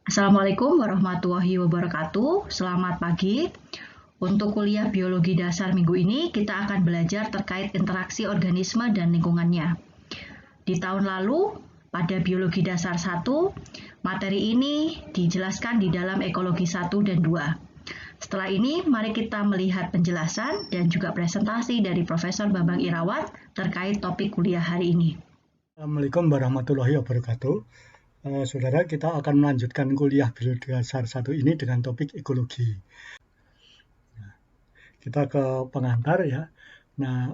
Assalamualaikum warahmatullahi wabarakatuh. Selamat pagi. Untuk kuliah biologi dasar minggu ini, kita akan belajar terkait interaksi organisme dan lingkungannya. Di tahun lalu, pada biologi dasar 1, materi ini dijelaskan di dalam ekologi 1 dan 2. Setelah ini, mari kita melihat penjelasan dan juga presentasi dari Profesor Bambang Irawan terkait topik kuliah hari ini. Assalamualaikum warahmatullahi wabarakatuh. Saudara, kita akan melanjutkan kuliah biologi dasar 1 ini dengan topik ekologi. Kita ke pengantar ya. Nah,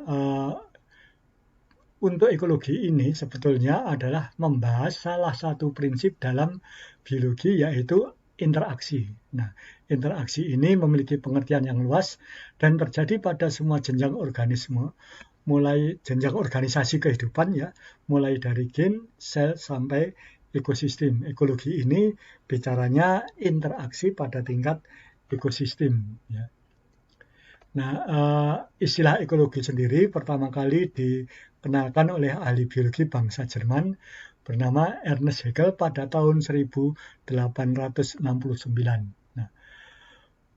untuk ekologi ini sebetulnya adalah membahas salah satu prinsip dalam biologi, yaitu interaksi. Nah, interaksi ini memiliki pengertian yang luas dan terjadi pada semua jenjang organisme, mulai jenjang organisasi kehidupan ya, mulai dari gen, sel, sampai ekosistem. Ekologi ini bicaranya interaksi pada tingkat ekosistem ya. Nah, istilah ekologi sendiri pertama kali dikenalkan oleh ahli biologi bangsa Jerman bernama Ernst Haeckel pada tahun 1869. Nah,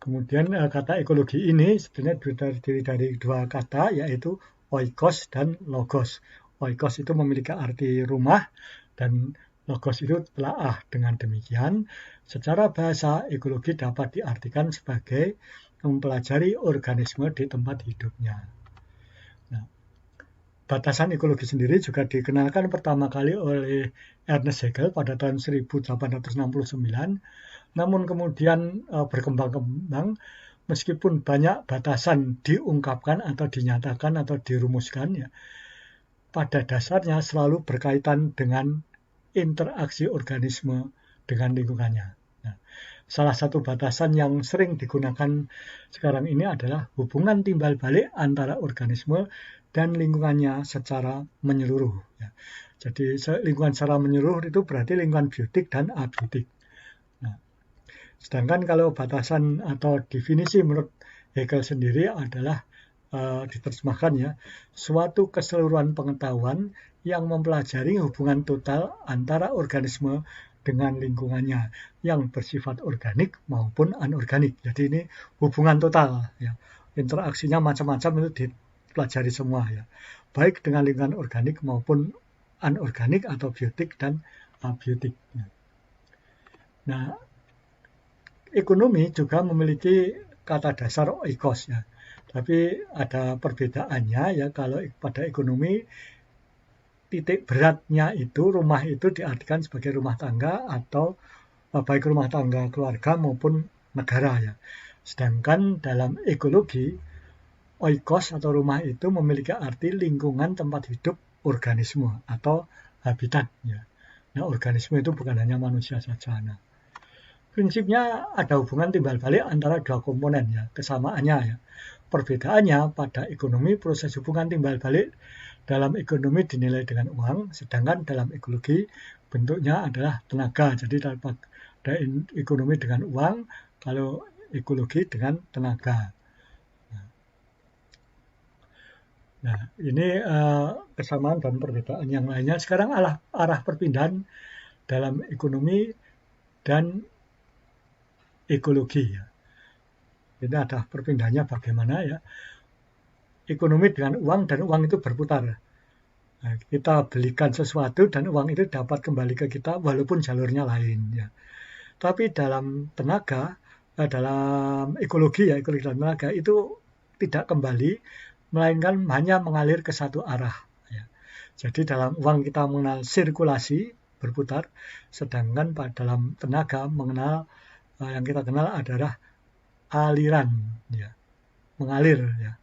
kemudian kata ekologi ini sebenarnya terdiri dari dua kata, yaitu oikos dan logos. Oikos itu memiliki arti rumah dan logos itu telaah. Dengan demikian, secara bahasa ekologi dapat diartikan sebagai mempelajari organisme di tempat hidupnya. Nah, batasan ekologi sendiri juga dikenalkan pertama kali oleh Ernst Haeckel pada tahun 1869, namun kemudian berkembang-kembang meskipun banyak batasan diungkapkan atau dinyatakan atau dirumuskan ya, pada dasarnya selalu berkaitan dengan interaksi organisme dengan lingkungannya. Nah, salah satu batasan yang sering digunakan sekarang ini adalah hubungan timbal balik antara organisme dan lingkungannya secara menyeluruh. Ya. Jadi lingkungan secara menyeluruh itu berarti lingkungan biotik dan abiotik. Nah, sedangkan kalau batasan atau definisi menurut Haeckel sendiri adalah diterjemahkan ya, suatu keseluruhan pengetahuan yang mempelajari hubungan total antara organisme dengan lingkungannya yang bersifat organik maupun anorganik. Jadi ini hubungan total ya. Interaksinya macam-macam itu dipelajari semua ya. Baik dengan lingkungan organik maupun anorganik atau biotik dan abiotik. Nah, ekonomi juga memiliki kata dasar oikos ya. Tapi ada perbedaannya ya, kalau pada ekonomi titik beratnya itu rumah itu diartikan sebagai rumah tangga atau baik rumah tangga keluarga maupun negara ya. Sedangkan dalam ekologi oikos atau rumah itu memiliki arti lingkungan tempat hidup organisme atau habitat ya. Nah, organisme itu bukan hanya manusia saja. Nah, prinsipnya ada hubungan timbal balik antara dua komponen ya, kesamaannya ya. Perbedaannya pada ekonomi proses hubungan timbal balik dalam ekonomi dinilai dengan uang, sedangkan dalam ekologi bentuknya adalah tenaga. Jadi ada ekonomi dengan uang, kalau ekologi dengan tenaga. Nah, ini kesamaan dan perbedaan yang lainnya. Sekarang arah perpindahan dalam ekonomi dan ekologi ya. Ini ada perpindahannya bagaimana ya. Ekonomi dengan uang dan uang itu berputar. Nah, kita belikan sesuatu dan uang itu dapat kembali ke kita walaupun jalurnya lain ya. Tapi dalam tenaga, dalam ekologi ya, ekologi dalam tenaga itu tidak kembali, melainkan hanya mengalir ke satu arah ya. Jadi dalam uang kita mengenal sirkulasi, berputar, sedangkan dalam tenaga mengenal yang kita kenal adalah aliran ya, mengalir ya.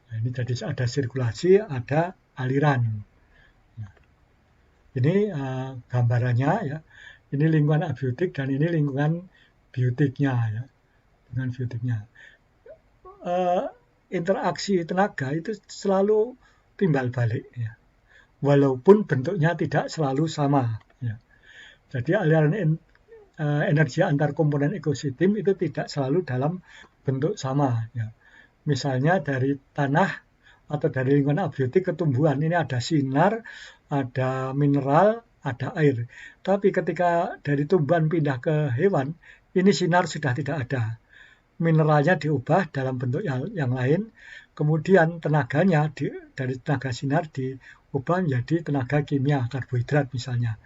Nah, ini jadi ada sirkulasi, ada aliran. Nah, ini gambarannya ya. Ini lingkungan abiotik dan ini lingkungan biotiknya ya. Dengan biotiknya. Interaksi tenaga itu selalu timbal balik ya. Walaupun bentuknya tidak selalu sama ya. Jadi aliran energi antar komponen ekosistem itu tidak selalu dalam bentuk sama ya. Misalnya dari tanah atau dari lingkungan abiotik ke tumbuhan, ini ada sinar, ada mineral, ada air. Tapi ketika dari tumbuhan pindah ke hewan, ini sinar sudah tidak ada. Mineralnya diubah dalam bentuk yang lain, kemudian tenaganya dari tenaga sinar diubah menjadi tenaga kimia, karbohidrat misalnya.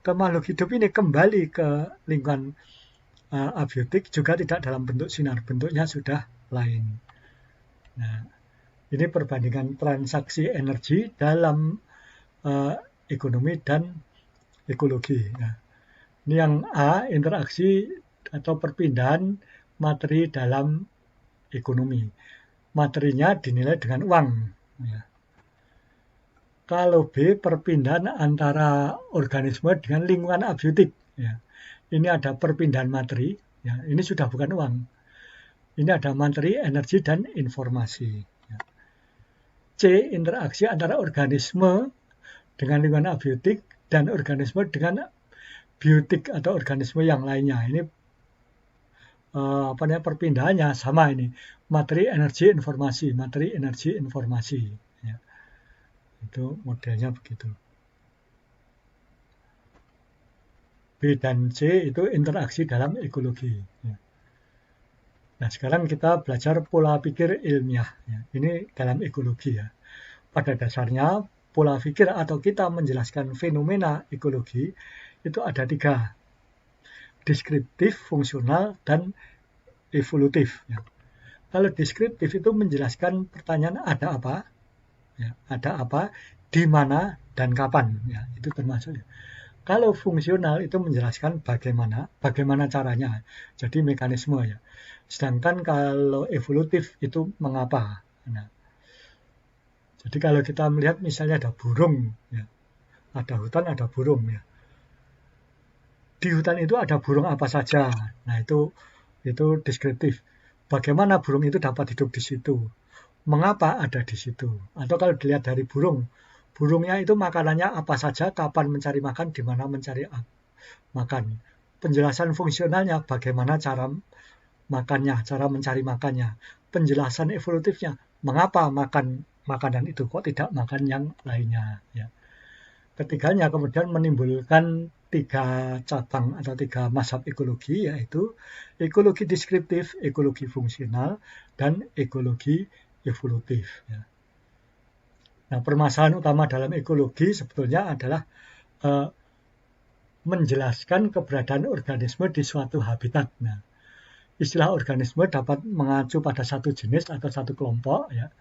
Ke makhluk hidup ini kembali ke lingkungan abiotik juga tidak dalam bentuk sinar, bentuknya sudah lain. Nah, ini perbandingan transaksi energi dalam ekonomi dan ekologi. Nah, ini yang A, interaksi atau perpindahan materi dalam ekonomi. Materinya dinilai dengan uang. Ya. Kalau B, perpindahan antara organisme dengan lingkungan abiotik. Ya. Ini ada perpindahan materi. Ya. Ini sudah bukan uang. Ini ada materi, energi, dan informasi. Ya. C, interaksi antara organisme dengan lingkungan abiotik dan organisme dengan biotik atau organisme yang lainnya. Ini perpindahannya sama ini. Materi, energi, informasi. Materi, energi, informasi. Ya. Itu modelnya begitu. B dan C itu interaksi dalam ekologi. Ya. Nah, sekarang kita belajar pola pikir ilmiah. Ya. Ini dalam ekologi ya. Pada dasarnya, pola pikir atau kita menjelaskan fenomena ekologi itu ada 3. Deskriptif, fungsional, dan evolutif. Ya. Kalau deskriptif itu menjelaskan pertanyaan ada apa, ya, ada apa, di mana, dan kapan. Ya, itu termasuk. Ya. Kalau fungsional itu menjelaskan bagaimana caranya. Jadi mekanisme ya. Sedangkan kalau evolutif itu mengapa. Nah, jadi kalau kita melihat misalnya ada burung, ya, ada hutan, ada burung. Ya. Di hutan itu ada burung apa saja. Nah itu deskriptif. Bagaimana burung itu dapat hidup di situ? Mengapa ada di situ? Atau kalau dilihat dari burung, burungnya itu makanannya apa saja, kapan mencari makan, di mana mencari makan. Penjelasan fungsionalnya, bagaimana cara makannya, cara mencari makannya. Penjelasan evolutifnya, mengapa makan makanan itu, kok tidak makan yang lainnya. Ya. Ketiganya kemudian menimbulkan 3 cabang atau 3 mazhab ekologi, yaitu ekologi deskriptif, ekologi fungsional, dan ekologi evolutif. Ya. Nah, permasalahan utama dalam ekologi sebetulnya adalah menjelaskan keberadaan organisme di suatu habitat. Nah, istilah organisme dapat mengacu pada satu jenis atau satu kelompok. Ya.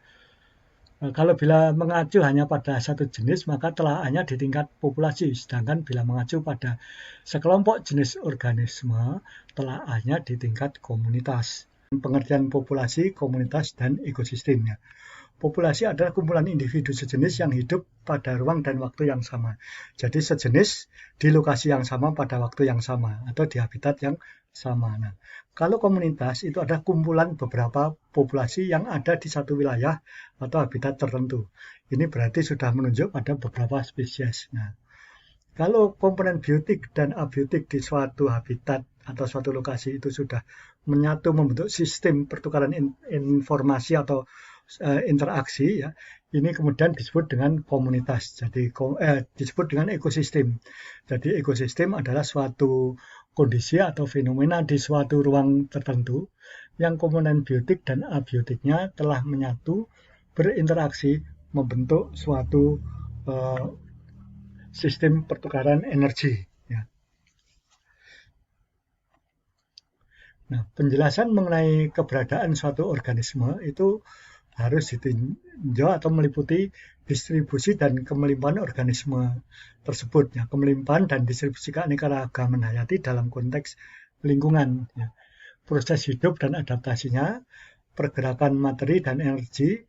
Kalau bila mengacu hanya pada satu jenis, maka telaahannya di tingkat populasi. Sedangkan bila mengacu pada sekelompok jenis organisme, telaahannya di tingkat komunitas. Pengertian populasi, komunitas, dan ekosistemnya. Populasi adalah kumpulan individu sejenis yang hidup pada ruang dan waktu yang sama. Jadi sejenis di lokasi yang sama pada waktu yang sama atau di habitat yang sama. Nah, kalau komunitas itu adalah kumpulan beberapa populasi yang ada di satu wilayah atau habitat tertentu. Ini berarti sudah menunjuk pada beberapa spesies. Nah, kalau komponen biotik dan abiotik di suatu habitat atau suatu lokasi itu sudah menyatu membentuk sistem pertukaran informasi atau interaksi, ya, ini kemudian disebut dengan komunitas. Jadi disebut dengan ekosistem. Jadi ekosistem adalah suatu kondisi atau fenomena di suatu ruang tertentu yang komponen biotik dan abiotiknya telah menyatu berinteraksi membentuk suatu sistem pertukaran energi. Ya. Nah, penjelasan mengenai keberadaan suatu organisme itu harus ditinjau atau meliputi distribusi dan kemelimpahan organisme tersebut. Ya. Kemelimpahan dan distribusi keanekaragaman hayati dalam konteks lingkungan. Ya. Proses hidup dan adaptasinya, pergerakan materi dan energi,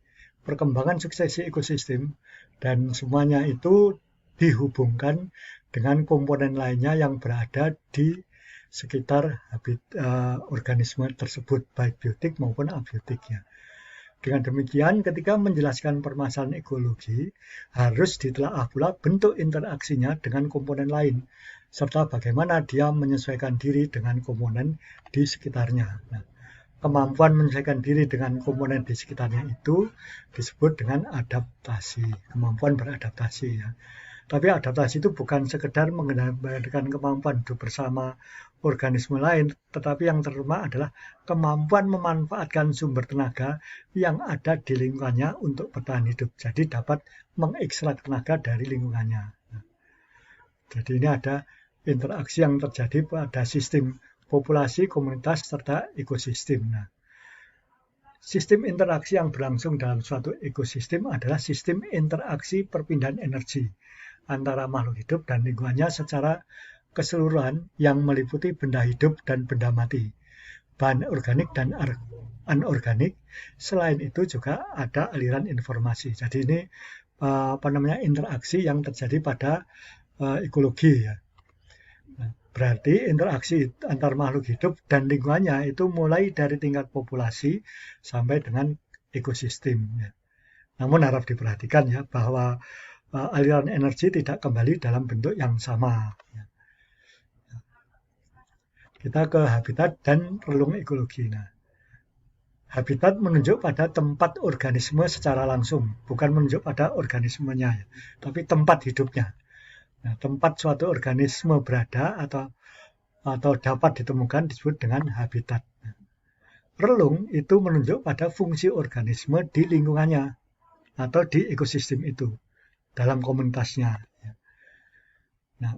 perkembangan suksesi ekosistem, dan semuanya itu dihubungkan dengan komponen lainnya yang berada di sekitar organisme tersebut, baik biotik maupun abiotiknya. Dengan demikian, ketika menjelaskan permasalahan ekologi, harus ditelaah pula bentuk interaksinya dengan komponen lain, serta bagaimana dia menyesuaikan diri dengan komponen di sekitarnya. Nah, kemampuan menyesuaikan diri dengan komponen di sekitarnya itu disebut dengan adaptasi, kemampuan beradaptasi. Ya. Tapi adaptasi itu bukan sekedar mengembalikan kemampuan hidup bersama organisme lain, tetapi yang terutama adalah kemampuan memanfaatkan sumber tenaga yang ada di lingkungannya untuk bertahan hidup. Jadi dapat mengekstrak tenaga dari lingkungannya. Jadi ini ada interaksi yang terjadi pada sistem populasi, komunitas, serta ekosistem. Nah, sistem interaksi yang berlangsung dalam suatu ekosistem adalah sistem interaksi perpindahan energi antara makhluk hidup dan lingkungannya secara keseluruhan yang meliputi benda hidup dan benda mati, bahan organik dan anorganik. Selain itu juga ada aliran informasi. Jadi ini interaksi yang terjadi pada ekologi ya. Berarti interaksi antar makhluk hidup dan lingkungannya itu mulai dari tingkat populasi sampai dengan ekosistem. Ya. Namun harap diperhatikan ya bahwa aliran energi tidak kembali dalam bentuk yang sama. Ya. Kita ke habitat dan relung ekologi. Nah, habitat menunjuk pada tempat organisme secara langsung, bukan menunjuk pada organismenya, ya, tapi tempat hidupnya. Nah, tempat suatu organisme berada atau dapat ditemukan disebut dengan habitat. Relung itu menunjuk pada fungsi organisme di lingkungannya atau di ekosistem itu dalam komunitasnya. Nah,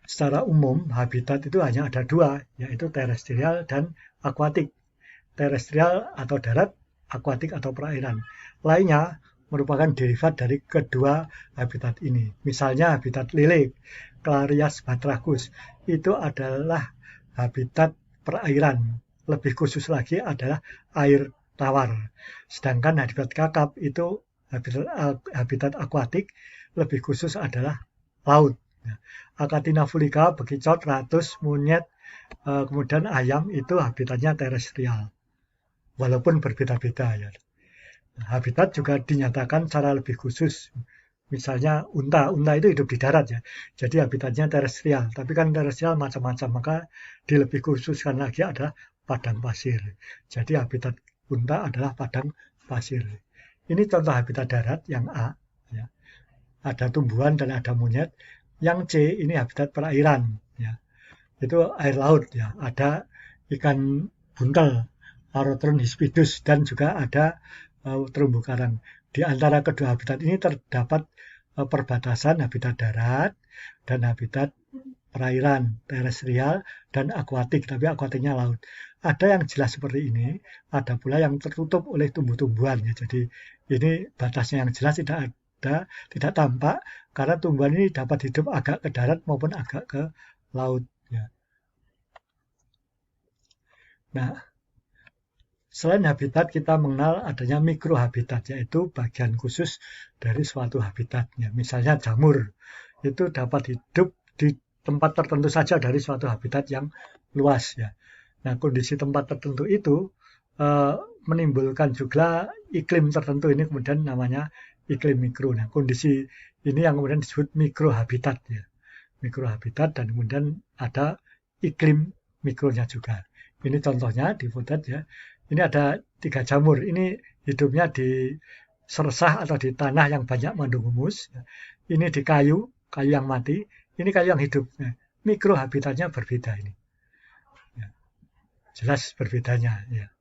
secara umum habitat itu hanya ada dua, yaitu terestrial dan akuatik. Terestrial atau darat, akuatik atau perairan. Lainnya merupakan derivat dari kedua habitat ini. Misalnya habitat lele, Clarias batrachus, itu adalah habitat perairan. Lebih khusus lagi adalah air tawar. Sedangkan habitat kakap itu habitat akuatik, lebih khusus adalah laut. Achatina fulica, bekicot, ratus, monyet, kemudian ayam itu habitatnya terestrial. Walaupun berbeda-beda ya. Habitat juga dinyatakan secara lebih khusus. Misalnya unta itu hidup di darat ya. Jadi habitatnya terestrial. Tapi kan terestrial macam-macam, maka dilebih khususkan lagi adalah padang pasir. Jadi habitat unta adalah padang pasir. Ini contoh habitat darat yang A. Ya. Ada tumbuhan dan ada monyet. Yang C ini habitat perairan. Ya. Itu air laut ya. Ada ikan buntel, Arotron hispidus, dan juga ada terumbu karang. Di antara kedua habitat ini terdapat perbatasan habitat darat dan habitat perairan, terestrial dan akuatik, tapi akuatiknya laut. Ada yang jelas seperti ini, ada pula yang tertutup oleh tumbuh-tumbuhan ya. Jadi ini batasnya yang jelas tidak ada, tidak tampak karena tumbuhan ini dapat hidup agak ke darat maupun agak ke laut ya. Nah, selain habitat, kita mengenal adanya mikrohabitat, yaitu bagian khusus dari suatu habitatnya. Misalnya jamur, itu dapat hidup di tempat tertentu saja dari suatu habitat yang luas. Ya. Nah, kondisi tempat tertentu itu menimbulkan juga iklim tertentu, ini kemudian namanya iklim mikro. Nah, kondisi ini yang kemudian disebut mikrohabitat. Ya. Mikrohabitat dan kemudian ada iklim mikronya juga. Ini contohnya di foto ya. Ini ada 3 jamur. Ini hidupnya di sersah atau di tanah yang banyak mengandung humus. Ini di kayu yang mati. Ini kayu yang hidup. Mikrohabitatnya berbeda ini. Jelas berbedanya. Ya.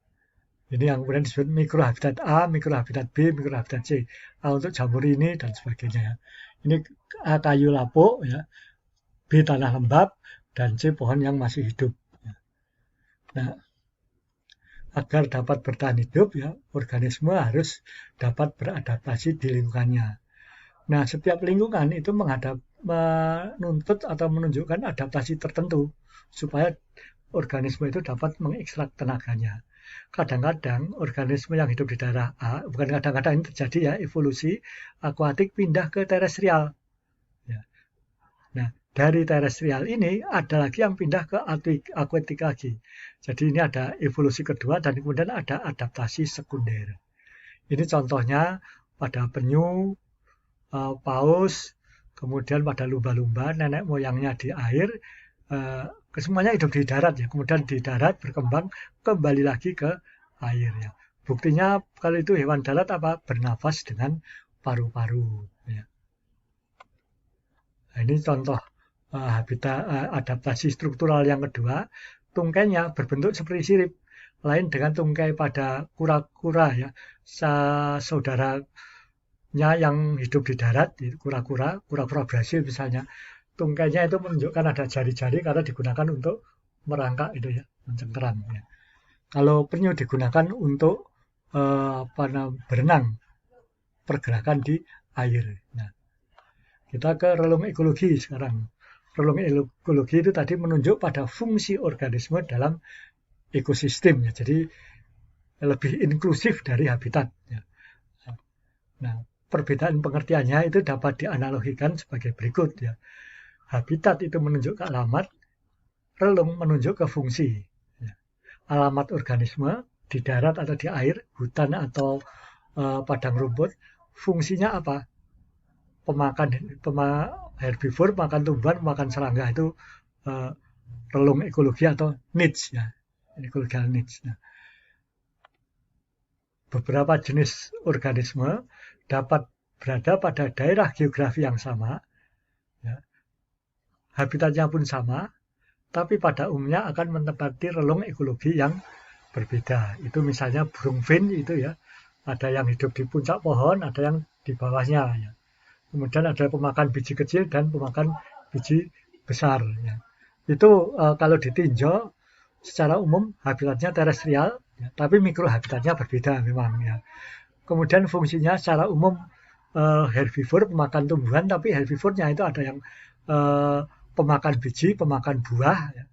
Ini yang kemudian disebut mikrohabitat A, mikrohabitat B, mikrohabitat C. A untuk jamur ini dan sebagainya. Ini A kayu lapuk, ya. B tanah lembab, dan C pohon yang masih hidup. Nah, agar dapat bertahan hidup, ya, organisme harus dapat beradaptasi di lingkungannya. Nah, setiap lingkungan itu menuntut atau menunjukkan adaptasi tertentu supaya organisme itu dapat mengekstrak tenaganya. Kadang-kadang organisme yang hidup di daerah A, bukan kadang-kadang ini terjadi ya, evolusi akuatik pindah ke terestrial. Ya. Nah, dari terestrial ini ada lagi yang pindah ke akuatik lagi. Jadi ini ada evolusi kedua dan kemudian ada adaptasi sekunder. Ini contohnya pada penyu, paus, kemudian pada lumba-lumba, nenek moyangnya di air, semuanya hidup di darat ya. Kemudian di darat berkembang kembali lagi ke air ya. Buktinya kalau itu hewan darat apa? Bernafas dengan paru-paru. Ya. Nah, ini contoh habitat adaptasi struktural yang kedua. Tungkainya berbentuk seperti sirip, lain dengan tungkai pada kura-kura ya. Saudaranya yang hidup di darat, kura-kura Brasil misalnya. Tungkainya itu menunjukkan ada jari-jari karena digunakan untuk merangkak itu ya, mencengkeram ya. Kalau penyu digunakan untuk berenang, pergerakan di air. Nah, kita ke relung ekologi sekarang. Relung ekologi itu tadi menunjuk pada fungsi organisme dalam ekosistem ya. Jadi lebih inklusif dari habitat ya. Nah, perbedaan pengertiannya itu dapat dianalogikan sebagai berikut ya. Habitat itu menunjuk ke alamat, relung menunjuk ke fungsi. Ya. Alamat organisme di darat atau di air, hutan atau padang rumput, fungsinya apa? Herbivore, makan tumbuhan, makan serangga, itu relung ekologi atau niche ya, ecological niche. Nah, beberapa jenis organisme dapat berada pada daerah geografi yang sama, ya. Habitatnya pun sama, tapi pada umumnya akan menempati relung ekologi yang berbeda. Itu misalnya burung fin itu ya, ada yang hidup di puncak pohon, ada yang di bawahnya ya. Kemudian ada pemakan biji kecil dan pemakan biji besar. Ya. Itu kalau ditinjau secara umum habitatnya terestrial, ya, tapi mikrohabitatnya berbeda memang. Ya. Kemudian fungsinya secara umum herbivore, pemakan tumbuhan, tapi herbivornya itu ada yang pemakan biji, pemakan buah, ya.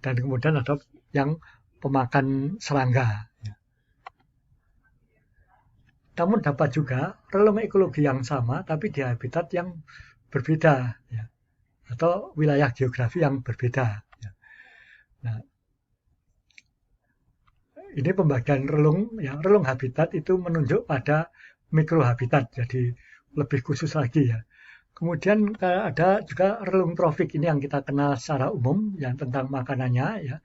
Dan kemudian ada yang pemakan serangga. Ya. Namun dapat juga relung ekologi yang sama tapi di habitat yang berbeda ya, atau wilayah geografi yang berbeda. Ya. Nah, ini pembagian relung ya, relung habitat itu menunjuk pada mikrohabitat, jadi lebih khusus lagi ya. Kemudian ada juga relung trofik, ini yang kita kenal secara umum yang tentang makanannya ya,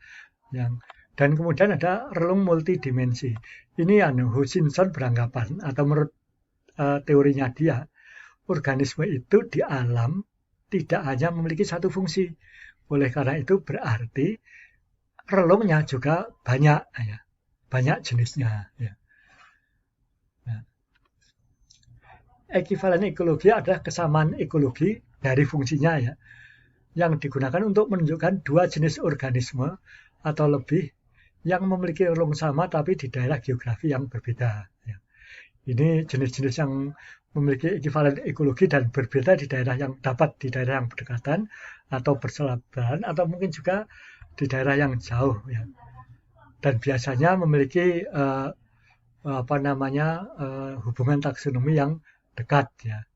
dan kemudian ada relung multidimensi. Ini Hutchinson beranggapan atau menurut teorinya dia, organisme itu di alam tidak hanya memiliki satu fungsi. Oleh karena itu berarti relungnya juga banyak ya, banyak jenisnya ya. Nah, ekivalen ekologi adalah kesamaan ekologi dari fungsinya ya, yang digunakan untuk menunjukkan dua jenis organisme atau lebih yang memiliki relung sama tapi di daerah geografi yang berbeda. Ya. Ini jenis-jenis yang memiliki ekivalen ekologi dan berbeda di daerah yang berdekatan atau berselabaran atau mungkin juga di daerah yang jauh. Ya. Dan biasanya memiliki hubungan taksonomi yang dekat. Ya.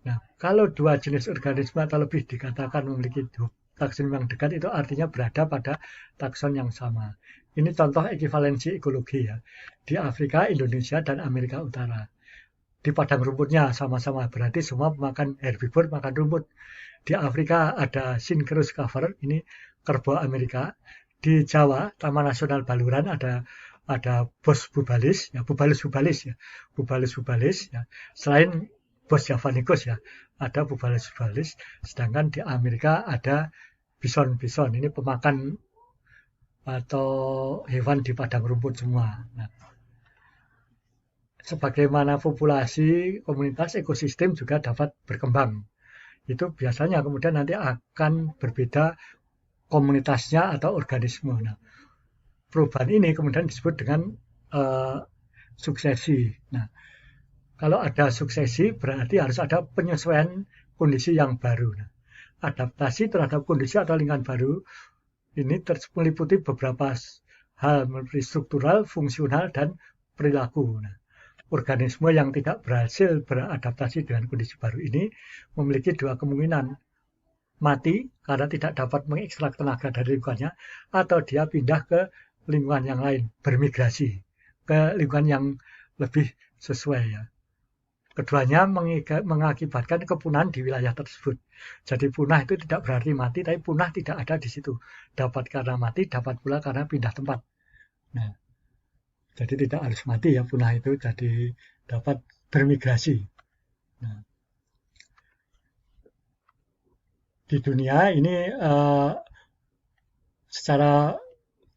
Nah, kalau dua jenis organisme atau lebih dikatakan memiliki takson yang dekat, itu artinya berada pada takson yang sama. Ini contoh ekivalensi ekologi ya. Di Afrika, Indonesia, dan Amerika Utara. Di padang rumputnya sama-sama, berarti semua makan herbivore, makan rumput. Di Afrika ada Syncerus caver, ini kerbau Amerika. Di Jawa, Taman Nasional Baluran ada Bos bubalis, ya Bubalus ya, Bubalus ya. Selain Bos javanicus ya, ada Bubalus. Sedangkan di Amerika ada bison. Ini pemakan atau hewan di padang rumput semua. Nah, sebagaimana populasi, komunitas, ekosistem juga dapat berkembang. Itu biasanya kemudian nanti akan berbeda komunitasnya atau organisme. Nah, perubahan ini kemudian disebut dengan suksesi. Nah, kalau ada suksesi berarti harus ada penyesuaian kondisi yang baru. Nah, adaptasi terhadap kondisi atau lingkungan baru ini meliputi beberapa hal, seperti struktural, fungsional, dan perilaku. Nah, organisme yang tidak berhasil beradaptasi dengan kondisi baru ini memiliki dua kemungkinan. Mati karena tidak dapat mengekstrak tenaga dari lingkungannya, atau dia pindah ke lingkungan yang lain, bermigrasi ke lingkungan yang lebih sesuai ya. Keduanya mengakibatkan kepunahan di wilayah tersebut. Jadi punah itu tidak berarti mati, tapi punah tidak ada di situ. Dapat karena mati, dapat pula karena pindah tempat. Nah, Jadi tidak harus mati ya punah itu, jadi dapat bermigrasi. Nah, di dunia ini secara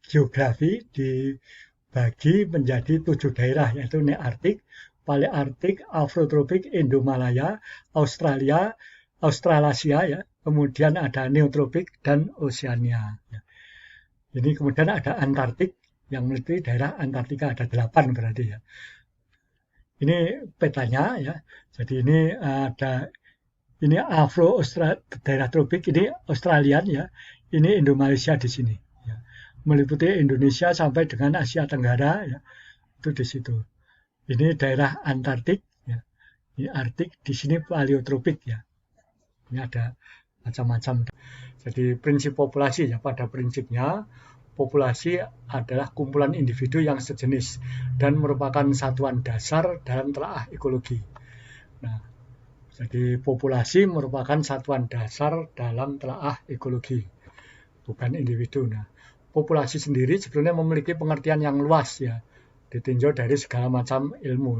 geografi dibagi menjadi 7 daerah, yaitu Nearktik, Palearktik, Afrotropik, Indomalaya, Australia, Australasia ya, kemudian ada Neotropik dan Oceania. Ini kemudian ada Antartik yang meliputi daerah Antartika, ada 8 berarti ya. Ini petanya ya. Jadi ini ada daerah tropik, ini Australian ya. Ini Indomalaysia di sini. Ya. Meliputi Indonesia sampai dengan Asia Tenggara ya. Itu di situ. Ini daerah Antartik ya. Ini Arktik, di sini Paleotropik ya. Ini ada macam-macam. Jadi prinsip populasi ya, pada prinsipnya populasi adalah kumpulan individu yang sejenis dan merupakan satuan dasar dalam telaah ekologi. Nah, jadi populasi merupakan satuan dasar dalam telaah ekologi, bukan individu. Nah, populasi sendiri sebenarnya memiliki pengertian yang luas ya, ditinjau dari segala macam ilmu.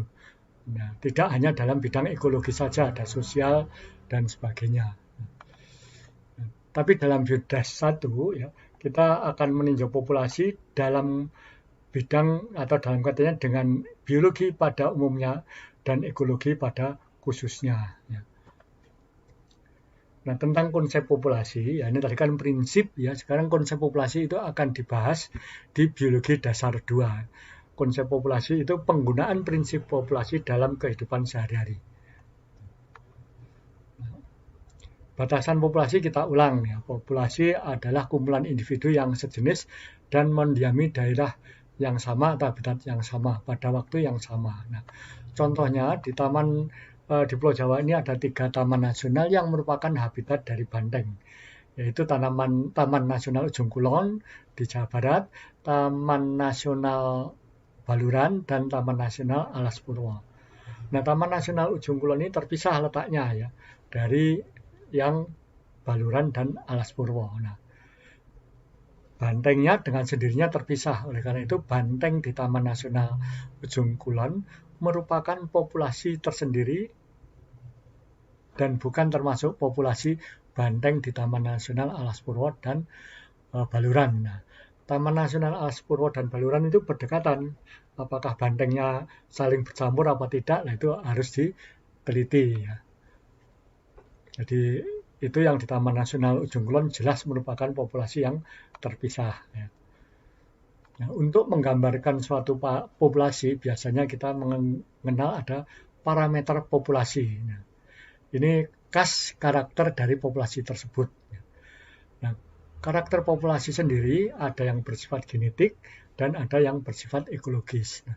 Nah, tidak hanya dalam bidang ekologi saja, ada sosial dan sebagainya. Tapi dalam Biodas 1 ya, kita akan meninjau populasi dalam bidang atau dalam katanya dengan biologi pada umumnya dan ekologi pada khususnya. Ya. Nah, tentang konsep populasi, ya ini tadi kan prinsip ya, sekarang konsep populasi itu akan dibahas di biologi dasar 2. Konsep populasi itu penggunaan prinsip populasi dalam kehidupan sehari-hari. Batasan populasi kita ulang ya. Populasi adalah kumpulan individu yang sejenis dan mendiami daerah yang sama atau habitat yang sama pada waktu yang sama. Nah, contohnya di di Pulau Jawa ini ada 3 taman nasional yang merupakan habitat dari banteng, yaitu Taman Nasional Ujung Kulon di Jawa Barat, Taman Nasional Baluran, dan Taman Nasional Alas Purwo. Nah, Taman Nasional Ujung Kulon ini terpisah letaknya ya dari yang Baluran dan Alas Purwo. Nah, bantengnya dengan sendirinya terpisah. Oleh karena itu, banteng di Taman Nasional Ujung Kulon merupakan populasi tersendiri dan bukan termasuk populasi banteng di Taman Nasional Alas Purwo dan Baluran. Nah, Taman Nasional Alas Purwo dan Baluran itu berdekatan. Apakah bantengnya saling bercampur apa tidak? Nah, itu harus diteliti ya. Jadi itu yang di Taman Nasional Ujung Kulon jelas merupakan populasi yang terpisah. Ya. Nah, untuk menggambarkan suatu populasi biasanya kita mengenal ada parameter populasi. Nah, ini khas karakter dari populasi tersebut. Nah, karakter populasi sendiri ada yang bersifat genetik dan ada yang bersifat ekologis. Nah,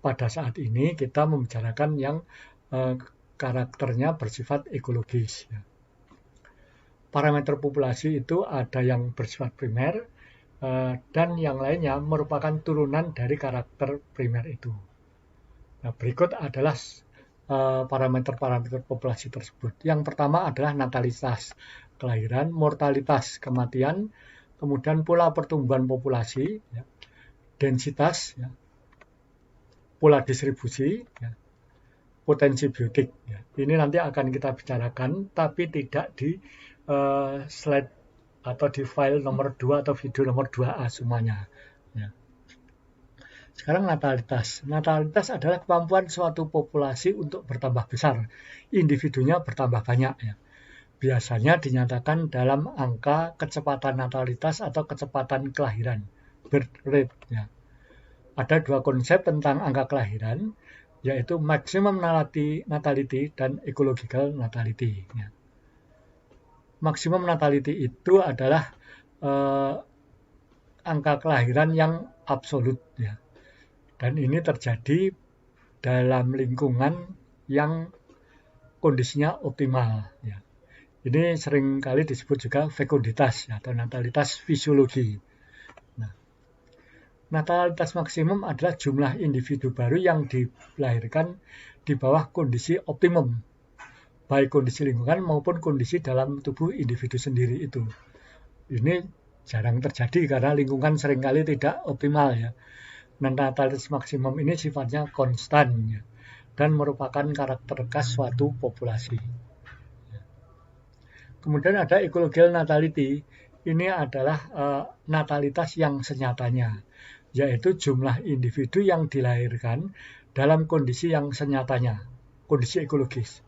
pada saat ini kita membicarakan yang karakternya bersifat ekologis. Ya. Parameter populasi itu ada yang bersifat primer dan yang lainnya merupakan turunan dari karakter primer itu. Nah, berikut adalah parameter-parameter populasi tersebut. Yang pertama adalah natalitas, kelahiran, mortalitas, kematian, kemudian pola pertumbuhan populasi, ya, densitas, ya, pola distribusi, ya, potensi biotik. Ya. Ini nanti akan kita bicarakan, tapi tidak di slide atau di file nomor 2 atau video nomor 2A semuanya. Ya. Sekarang natalitas. Natalitas adalah kemampuan suatu populasi untuk bertambah besar. Individunya bertambah banyak. Ya. Biasanya dinyatakan dalam angka kecepatan natalitas atau kecepatan kelahiran. Birth rate. Ya. Ada 2 konsep tentang angka kelahiran, yaitu maximum natality dan ecological natality. Ya. Maksimum natality itu adalah angka kelahiran yang absolut ya. Dan ini terjadi dalam lingkungan yang kondisinya optimal ya. Ini seringkali disebut juga fekunditas ya, atau natalitas fisiologi. Nah, natalitas maksimum adalah jumlah individu baru yang dilahirkan di bawah kondisi optimum, baik kondisi lingkungan maupun kondisi dalam tubuh individu sendiri itu. Ini jarang terjadi karena lingkungan seringkali tidak optimal ya. Nah, natalitas maksimum ini sifatnya konstan ya, dan merupakan karakter khas suatu populasi. Kemudian ada ecological natality. Ini adalah natalitas yang senyatanya, yaitu jumlah individu yang dilahirkan dalam kondisi yang senyatanya, kondisi ekologis.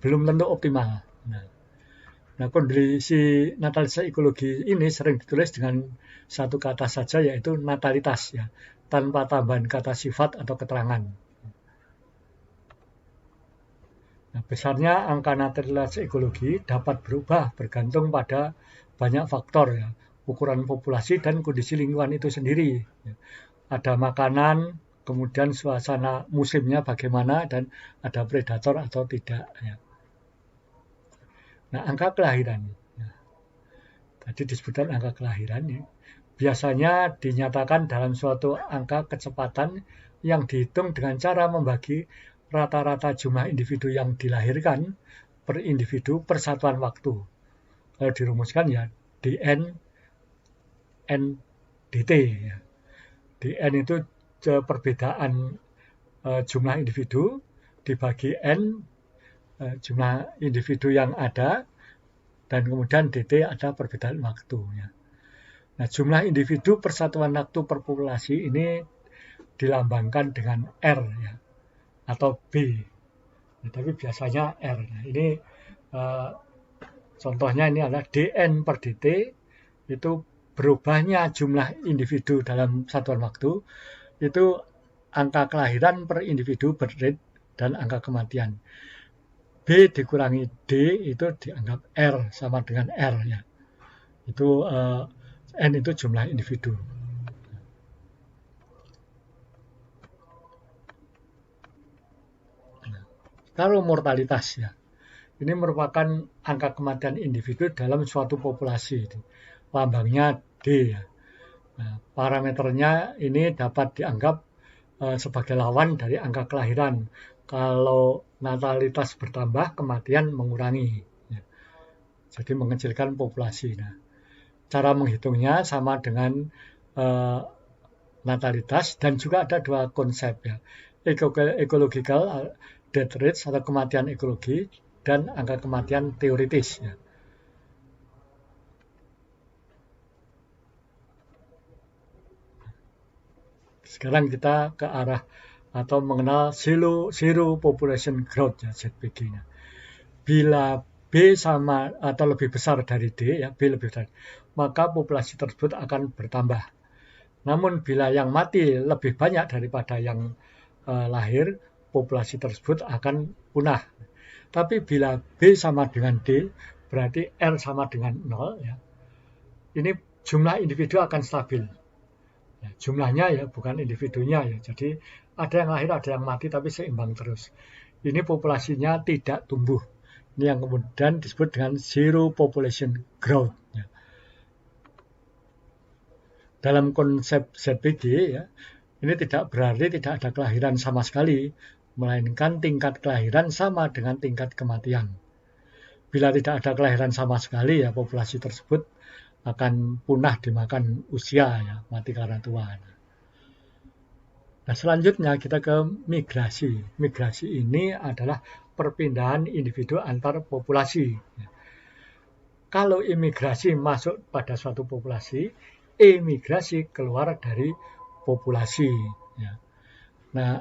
Belum tentu optimal. Nah, kondisi natalitas ekologi ini sering ditulis dengan satu kata saja, yaitu natalitas, ya, tanpa tambahan kata sifat atau keterangan. Nah, besarnya angka natalitas ekologi dapat berubah bergantung pada banyak faktor, ya, ukuran populasi dan kondisi lingkungan itu sendiri. Ya. Ada makanan, kemudian suasana musimnya bagaimana, dan ada predator atau tidak. Ya. Nah, angka kelahiran. Nah, tadi disebutkan angka kelahiran. Ya. Biasanya dinyatakan dalam suatu angka kecepatan yang dihitung dengan cara membagi rata-rata jumlah individu yang dilahirkan per individu per satuan waktu. Kalau dirumuskan ya dn dt. Ya. dn itu perbedaan jumlah individu dibagi n jumlah individu yang ada, dan kemudian dt ada perbedaan waktunya. Nah, jumlah individu persatuan waktu per populasi ini dilambangkan dengan R, ya, atau B. Nah, tapi biasanya R. Nah, ini contohnya ini adalah dn per dt, itu berubahnya jumlah individu dalam satuan waktu, itu angka kelahiran per individu birth rate dan angka kematian. B dikurangi D itu dianggap R sama dengan R, ya. Itu N itu jumlah individu. Kalau mortalitas, ya, ini merupakan angka kematian individu dalam suatu populasi. Lambangnya D. Ya. Nah, parameternya ini dapat dianggap sebagai lawan dari angka kelahiran. Kalau natalitas bertambah, kematian mengurangi. Ya. Jadi mengecilkan populasi. Nah, cara menghitungnya sama dengan natalitas, dan juga ada dua konsep, ya. Ecological death rate atau kematian ekologi, dan angka kematian teoritis. Ya. Sekarang kita ke arah atau mengenal zero population growth, ya, ZPG-nya. Bila B sama atau lebih besar dari D, ya, B lebih besar, maka populasi tersebut akan bertambah. Namun bila yang mati lebih banyak daripada yang lahir, populasi tersebut akan punah. Tapi bila B sama dengan D, berarti R sama dengan 0, ya, ini jumlah individu akan stabil. Ya, jumlahnya, ya, bukan individunya, ya. Jadi ada yang lahir, ada yang mati, tapi seimbang terus. Ini populasinya tidak tumbuh. Ini yang kemudian disebut dengan zero population growth. Ya. Dalam konsep ZPG, ya, ini tidak berarti tidak ada kelahiran sama sekali, melainkan tingkat kelahiran sama dengan tingkat kematian. Bila tidak ada kelahiran sama sekali, ya, populasi tersebut akan punah dimakan usia, ya, mati karena tua. Nah, selanjutnya kita ke migrasi. Migrasi ini adalah perpindahan individu antar populasi. Kalau imigrasi masuk pada suatu populasi, emigrasi keluar dari populasi. Ya. Nah,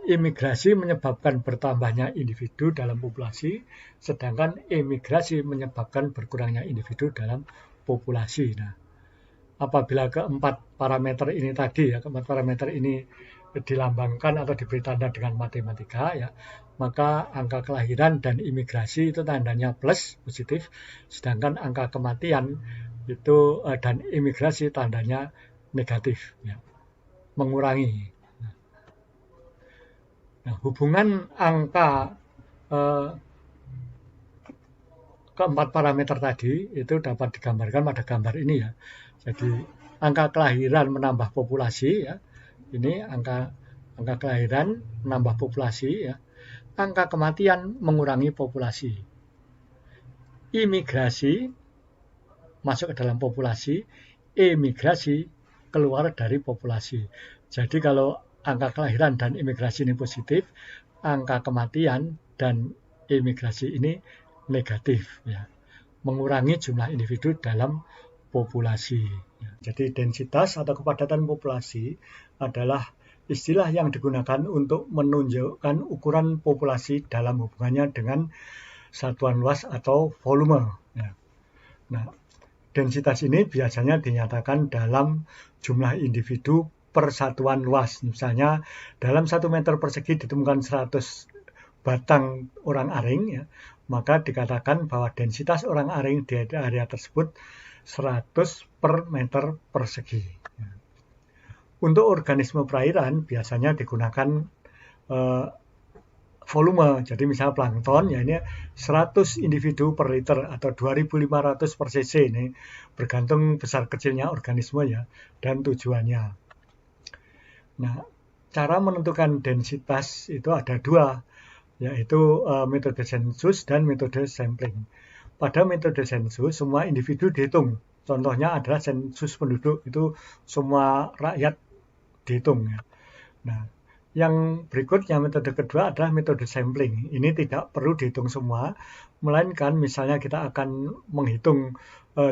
imigrasi menyebabkan bertambahnya individu dalam populasi, sedangkan emigrasi menyebabkan berkurangnya individu dalam populasi. Nah, apabila keempat parameter ini tadi, ya, keempat parameter ini dilambangkan atau diberi tanda dengan matematika, ya, maka angka kelahiran dan imigrasi itu tandanya plus, positif, sedangkan angka kematian itu dan imigrasi tandanya negatif, ya, mengurangi. Nah, hubungan angka keempat parameter tadi itu dapat digambarkan pada gambar ini, ya. Jadi angka kelahiran menambah populasi, ya. Ini angka kelahiran menambah populasi, ya. Angka kematian mengurangi populasi. Imigrasi masuk ke dalam populasi, emigrasi keluar dari populasi. Jadi kalau angka kelahiran dan imigrasi ini positif, angka kematian dan imigrasi ini negatif, ya, mengurangi jumlah individu dalam populasi. Jadi densitas atau kepadatan populasi adalah istilah yang digunakan untuk menunjukkan ukuran populasi dalam hubungannya dengan satuan luas atau volume. Nah, densitas ini biasanya dinyatakan dalam jumlah individu per satuan luas. Misalnya dalam 1 meter persegi ditemukan 100 batang orang aring, ya, maka dikatakan bahwa densitas orang aring di area tersebut 100 per meter persegi. Untuk organisme perairan biasanya digunakan volume. Jadi misalnya plankton, ya ini 100 individu per liter atau 2.500 per cc, ini bergantung besar kecilnya organisme, ya, dan tujuannya. Nah, cara menentukan densitas itu ada dua, yaitu metode sensus dan metode sampling. Pada metode sensus, semua individu dihitung. Contohnya adalah sensus penduduk, itu semua rakyat dihitung, ya. Nah, yang berikutnya metode kedua adalah metode sampling. Ini tidak perlu dihitung semua, melainkan misalnya kita akan menghitung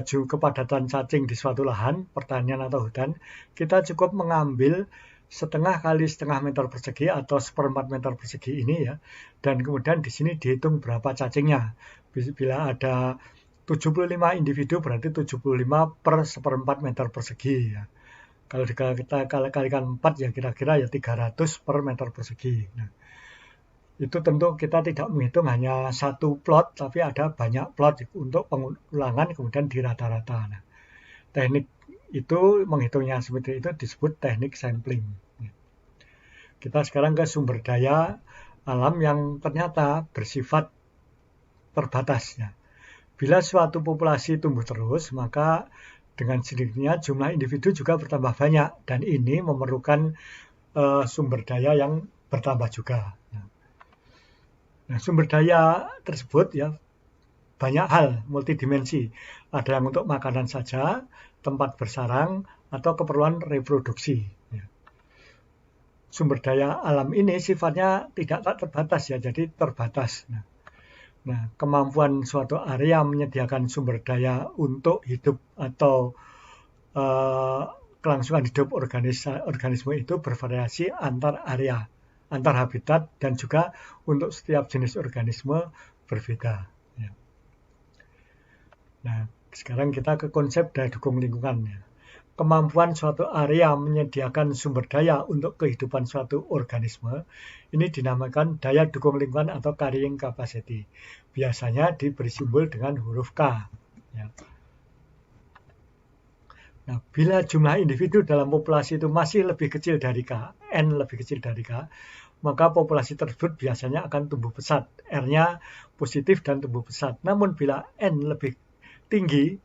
kepadatan cacing di suatu lahan, pertanian atau hutan, kita cukup mengambil setengah kali setengah meter persegi atau 1/4 meter persegi ini, ya, dan kemudian di sini dihitung berapa cacingnya. Bila ada 75 individu berarti 75 per 1/4 meter persegi, ya. Kalau kita kalikan 4 ya kira-kira ya 300 per meter persegi. Nah, itu tentu kita tidak menghitung hanya satu plot, tapi ada banyak plot untuk pengulangan kemudian di rata-rata. Nah, teknik itu menghitungnya seperti itu disebut teknik sampling. Kita sekarang ke sumber daya alam yang ternyata bersifat terbatas. Bila suatu populasi tumbuh terus, maka dengan sendirinya jumlah individu juga bertambah banyak, dan ini memerlukan sumber daya yang bertambah juga. Nah, sumber daya tersebut, ya, banyak hal, multidimensi. Ada yang untuk makanan saja, tempat bersarang, atau keperluan reproduksi. Sumber daya alam ini sifatnya tidak terbatas, ya, jadi terbatas. Nah, kemampuan suatu area menyediakan sumber daya untuk hidup atau kelangsungan hidup organisme itu bervariasi antar area, antar habitat, dan juga untuk setiap jenis organisme berbeda. Nah, sekarang kita ke konsep daya dukung lingkungan. Kemampuan suatu area menyediakan sumber daya untuk kehidupan suatu organisme ini dinamakan daya dukung lingkungan atau carrying capacity. Biasanya diberi simbol dengan huruf K. Nah, bila jumlah individu dalam populasi itu masih lebih kecil dari K, N lebih kecil dari K, maka populasi tersebut biasanya akan tumbuh pesat. R-nya positif dan tumbuh pesat. Namun bila N lebih tinggi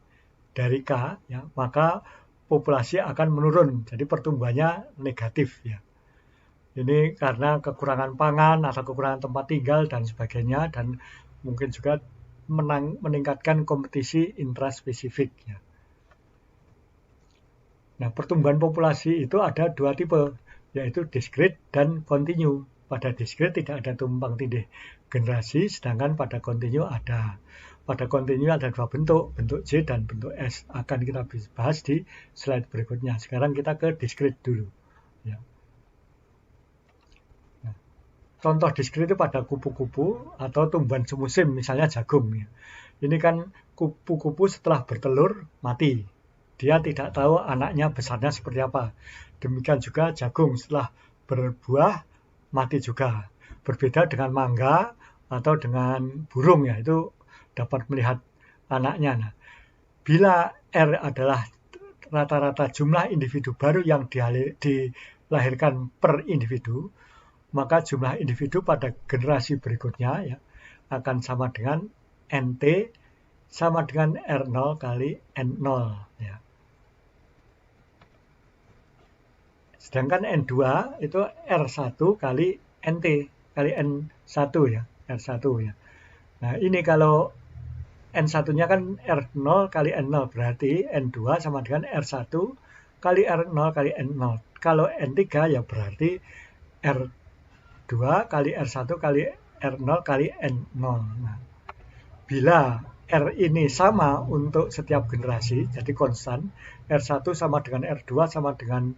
dari K, ya, maka populasi akan menurun, jadi pertumbuhannya negatif, ya. Ini karena kekurangan pangan atau kekurangan tempat tinggal dan sebagainya, dan mungkin juga meningkatkan kompetisi intraspesifik, ya. Nah, pertumbuhan populasi itu ada dua tipe, yaitu discrete dan continue. Pada discrete tidak ada tumpang tindih generasi, sedangkan pada continue ada. Pada continue ada dua bentuk, bentuk J dan bentuk S. Akan kita bahas di slide berikutnya. Sekarang kita ke discrete dulu. Ya. Nah, contoh discrete itu pada kupu-kupu atau tumbuhan semusim, misalnya jagung. Ya. Ini kan kupu-kupu setelah bertelur mati. Dia tidak tahu anaknya besarnya seperti apa. Demikian juga jagung setelah berbuah mati juga. Berbeda dengan mangga atau dengan burung, ya, itu dapat melihat anaknya. Nah, bila R adalah rata-rata jumlah individu baru yang dilahirkan per individu, maka jumlah individu pada generasi berikutnya, ya, akan sama dengan NT sama dengan R0 kali N0. Ya. Sedangkan N2 itu R1 kali NT kali N1, ya, R1, ya. Nah, ini kalau N1-nya kan R0 kali N0, berarti N2 sama dengan R1 kali R0 kali N0. Kalau N3 ya berarti R2 kali R1 kali R0 kali N0. Nah, bila R ini sama untuk setiap generasi, jadi konstan, R1 sama dengan R2 sama dengan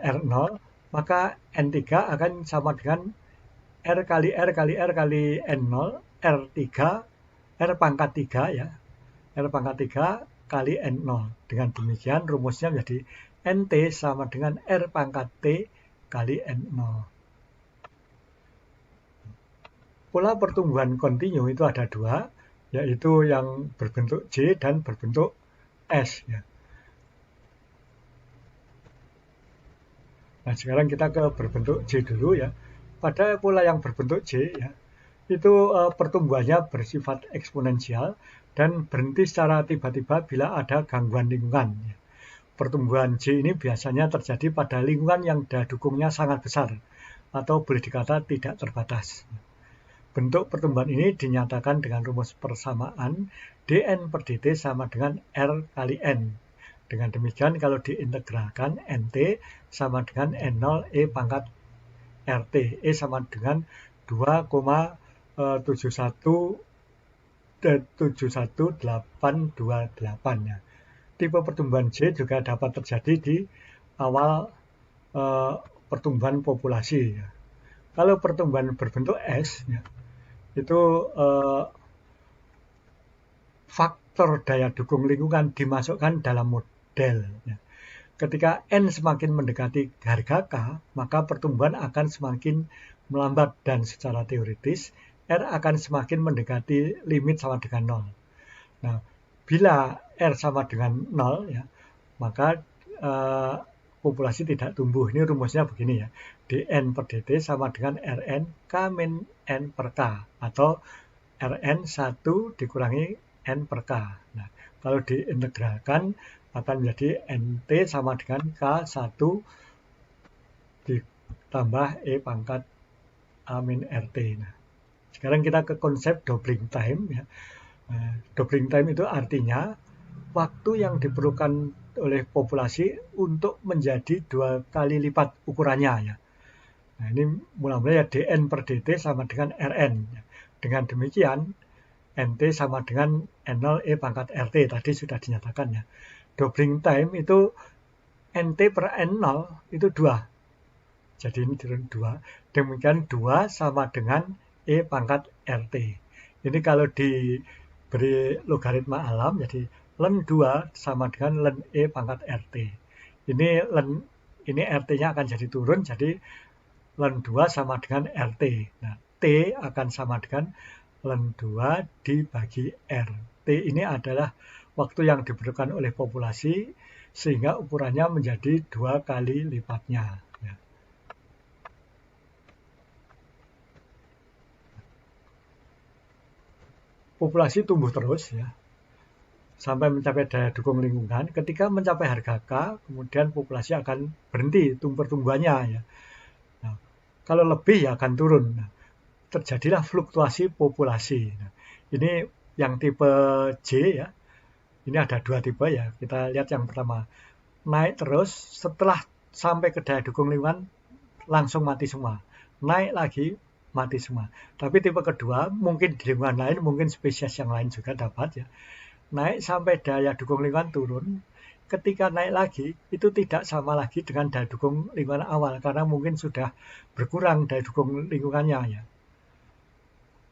R0, maka N3 akan sama dengan R kali R kali R kali N0, R3, R pangkat 3 ya, R pangkat 3 kali N0. Dengan demikian rumusnya menjadi NT sama dengan R pangkat T kali N0. Pola pertumbuhan kontinu itu ada dua, yaitu yang berbentuk J dan berbentuk S. Ya. Nah, sekarang kita ke berbentuk J dulu ya. Pada pola yang berbentuk J ya, itu pertumbuhannya bersifat eksponensial dan berhenti secara tiba-tiba bila ada gangguan lingkungan. Ya. Pertumbuhan J ini biasanya terjadi pada lingkungan yang daya dukungnya sangat besar atau boleh dikata tidak terbatas. Bentuk pertumbuhan ini dinyatakan dengan rumus persamaan dN per dt sama dengan R kali N. Dengan demikian kalau diintegralkan NT sama dengan N0 E pangkat RT. E sama dengan 2,71828 ya. Tipe pertumbuhan J juga dapat terjadi di awal pertumbuhan populasi. Ya. Kalau pertumbuhan berbentuk S, ya, itu faktor daya dukung lingkungan dimasukkan dalam model. Ya. Ketika N semakin mendekati harga K, maka pertumbuhan akan semakin melambat dan secara teoritis R akan semakin mendekati limit sama dengan 0. Nah, bila R sama dengan 0, ya, maka populasi tidak tumbuh. Ini rumusnya begini ya. dN per dt sama dengan Rn K min N per K. Atau Rn 1 dikurangi N per K. Nah, kalau diintegralkan akan menjadi NT sama dengan K1 ditambah E pangkat A min RT. Nah, sekarang kita ke konsep doubling time. Ya. Doubling time itu artinya waktu yang diperlukan oleh populasi untuk menjadi 2 kali lipat ukurannya. Ya. Nah, ini mula-mula ya dN per dt sama dengan Rn. Ya. Dengan demikian, NT sama dengan N0 E pangkat RT. Tadi sudah dinyatakan ya. Doubling time itu NT per N0 itu 2. Jadi ini turun 2. Demikian 2 sama dengan E pangkat RT. Ini kalau diberi logaritma alam, jadi ln 2 sama dengan ln E pangkat RT. Ini RT-nya akan jadi turun, jadi ln 2 sama dengan RT. Nah, T akan sama dengan ln 2 dibagi R. T ini adalah waktu yang diperlukan oleh populasi sehingga ukurannya menjadi 2 kali lipatnya. Ya. Populasi tumbuh terus ya, sampai mencapai daya dukung lingkungan. Ketika mencapai harga K, kemudian populasi akan berhenti pertumbuhannya. Ya. Nah, kalau lebih ya akan turun. Nah, terjadilah fluktuasi populasi. Nah, ini yang tipe J ya. Ini ada 2 tipe ya. Kita lihat yang pertama. Naik terus, setelah sampai ke daya dukung lingkungan, langsung mati semua. Naik lagi, mati semua. Tapi tipe kedua, mungkin di lingkungan lain, mungkin spesies yang lain juga dapat ya. Naik sampai daya dukung lingkungan turun. Ketika naik lagi, itu tidak sama lagi dengan daya dukung lingkungan awal. Karena mungkin sudah berkurang daya dukung lingkungannya ya.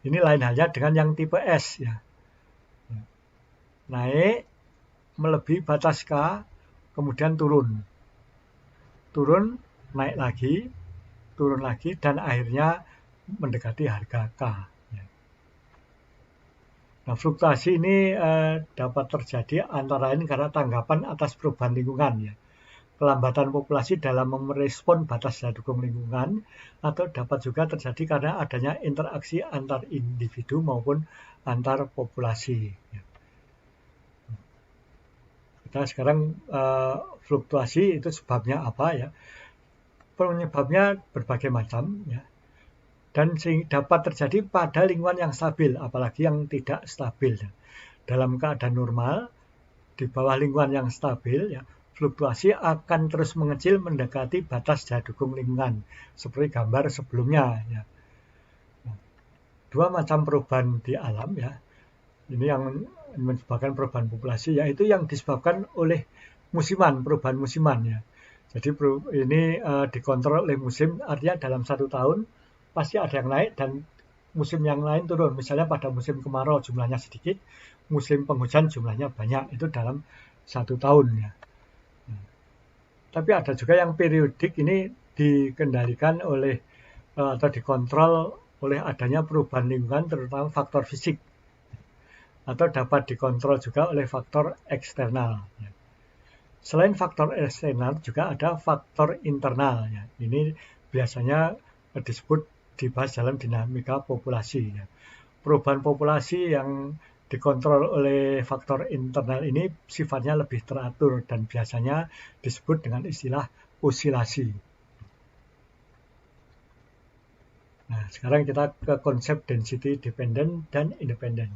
Ini lain halnya dengan yang tipe S ya. Naik, melebihi batas K, kemudian turun. Turun, naik lagi, turun lagi, dan akhirnya mendekati harga K. Nah, fluktuasi ini dapat terjadi antara lain karena tanggapan atas perubahan lingkungan. Ya. Pelambatan populasi dalam merespon batas daya dukung lingkungan, atau dapat juga terjadi karena adanya interaksi antar individu maupun antar populasi. Ya. Kita sekarang fluktuasi itu sebabnya apa ya? Penyebabnya berbagai macam ya. Dan dapat terjadi pada lingkungan yang stabil, apalagi yang tidak stabil. Ya. Dalam keadaan normal, di bawah lingkungan yang stabil, ya, fluktuasi akan terus mengecil mendekati batas daya dukung lingkungan, seperti gambar sebelumnya. Ya. Dua macam perubahan di alam, ya. Ini yang menyebabkan perubahan populasi, yaitu yang disebabkan oleh musiman, perubahan musiman. Ya. Jadi ini dikontrol oleh musim, artinya dalam 1 tahun pasti ada yang naik dan musim yang lain turun. Misalnya pada musim kemarau jumlahnya sedikit, musim penghujan jumlahnya banyak, itu dalam 1 tahun. Ya. Tapi ada juga yang periodik, ini dikendalikan oleh atau dikontrol oleh adanya perubahan lingkungan, terutama faktor fisik, atau dapat dikontrol juga oleh faktor eksternal. Selain faktor eksternal juga ada faktor internal. Ya. Ini biasanya disebut dibahas dalam dinamika populasi. Ya. Perubahan populasi yang dikontrol oleh faktor internal ini sifatnya lebih teratur dan biasanya disebut dengan istilah osilasi. Nah, sekarang kita ke konsep density dependent dan independent.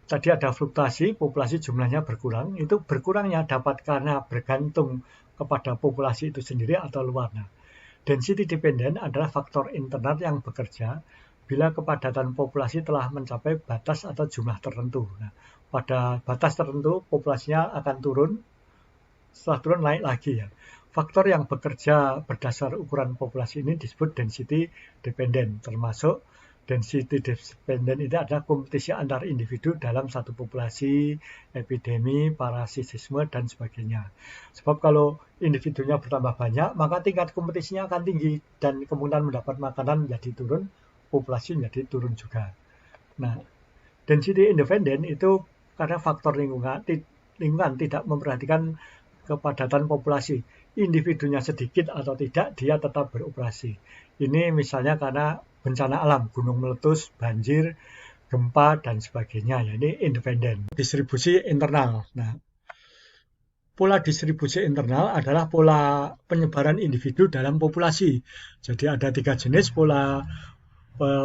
Tadi ada fluktuasi, populasi jumlahnya berkurang. Itu berkurangnya dapat karena bergantung kepada populasi itu sendiri atau luar. Nah, density dependent adalah faktor internal yang bekerja bila kepadatan populasi telah mencapai batas atau jumlah tertentu. Nah, pada batas tertentu populasinya akan turun, setelah turun naik lagi. Ya. Faktor yang bekerja berdasar ukuran populasi ini disebut density dependent, termasuk density dependent itu adalah kompetisi antar individu dalam satu populasi, epidemi, parasitisme, dan sebagainya. Sebab kalau individunya bertambah banyak, maka tingkat kompetisinya akan tinggi dan kemungkinan mendapat makanan menjadi turun, populasi menjadi turun juga. Nah, density independent itu karena faktor lingkungan tidak memperhatikan kepadatan populasi. Individunya sedikit atau tidak, dia tetap beroperasi. Ini misalnya karena bencana alam, gunung meletus, banjir, gempa, dan sebagainya. Ya, ini independen. Distribusi internal. Nah, pola distribusi internal adalah pola penyebaran individu dalam populasi. Jadi ada 3 jenis pola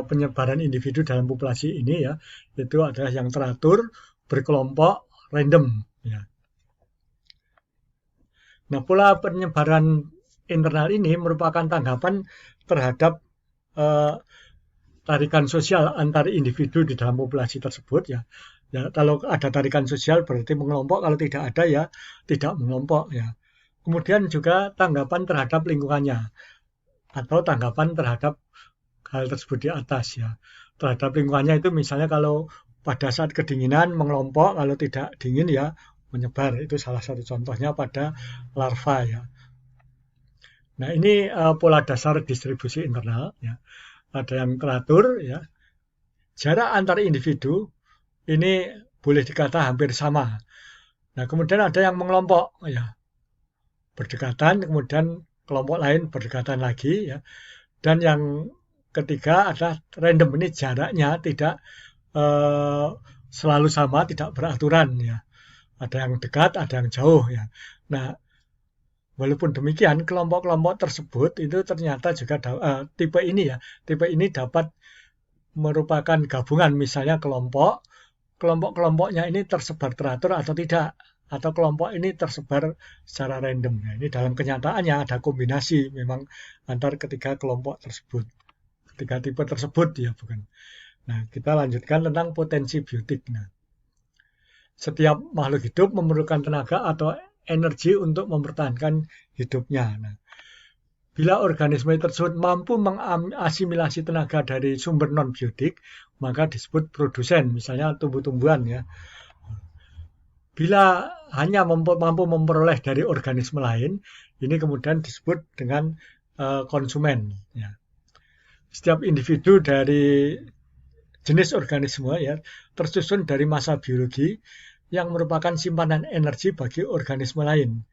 penyebaran individu dalam populasi ini, ya, itu adalah yang teratur, berkelompok, random. Ya. Nah, pola penyebaran internal ini merupakan tanggapan terhadap tarikan sosial antar individu di dalam populasi tersebut. Ya. Ya, kalau ada tarikan sosial berarti mengelompok, kalau tidak ada ya tidak mengelompok. Ya. Kemudian juga tanggapan terhadap lingkungannya atau tanggapan terhadap hal tersebut di atas. Ya. Terhadap lingkungannya itu misalnya kalau pada saat kedinginan mengelompok, kalau tidak dingin ya menyebar. Itu salah satu contohnya pada larva. Ya. Nah, ini pola dasar distribusi internal. Ya. Ada yang teratur. Ya. Jarak antar individu ini boleh dikata hampir sama. Nah, kemudian ada yang mengelompok. Ya. Berdekatan, kemudian kelompok lain berdekatan lagi. Ya. Dan yang ketiga adalah random, ini jaraknya tidak selalu sama, tidak beraturan. Ya. Ada yang dekat, ada yang jauh. Ya. Nah, walaupun demikian, kelompok-kelompok tersebut itu ternyata juga tipe ini dapat merupakan gabungan, misalnya kelompok-kelompoknya ini tersebar teratur atau tidak, atau kelompok ini tersebar secara random. Nah, ini dalam kenyataannya ada kombinasi memang antar ketiga kelompok tersebut. Ketiga tipe tersebut ya bukan. Nah, kita lanjutkan tentang potensi biotik. Nah, setiap makhluk hidup memerlukan tenaga atau energi untuk mempertahankan hidupnya. Nah, bila organisme tersebut mampu mengasimilasi tenaga dari sumber non-biotik, maka disebut produsen, misalnya tumbuh-tumbuhan. Ya. Bila hanya mampu memperoleh dari organisme lain, ini kemudian disebut dengan konsumen. Ya. Setiap individu dari jenis organisme ya tersusun dari massa biologi yang merupakan simpanan energi bagi organisme lain.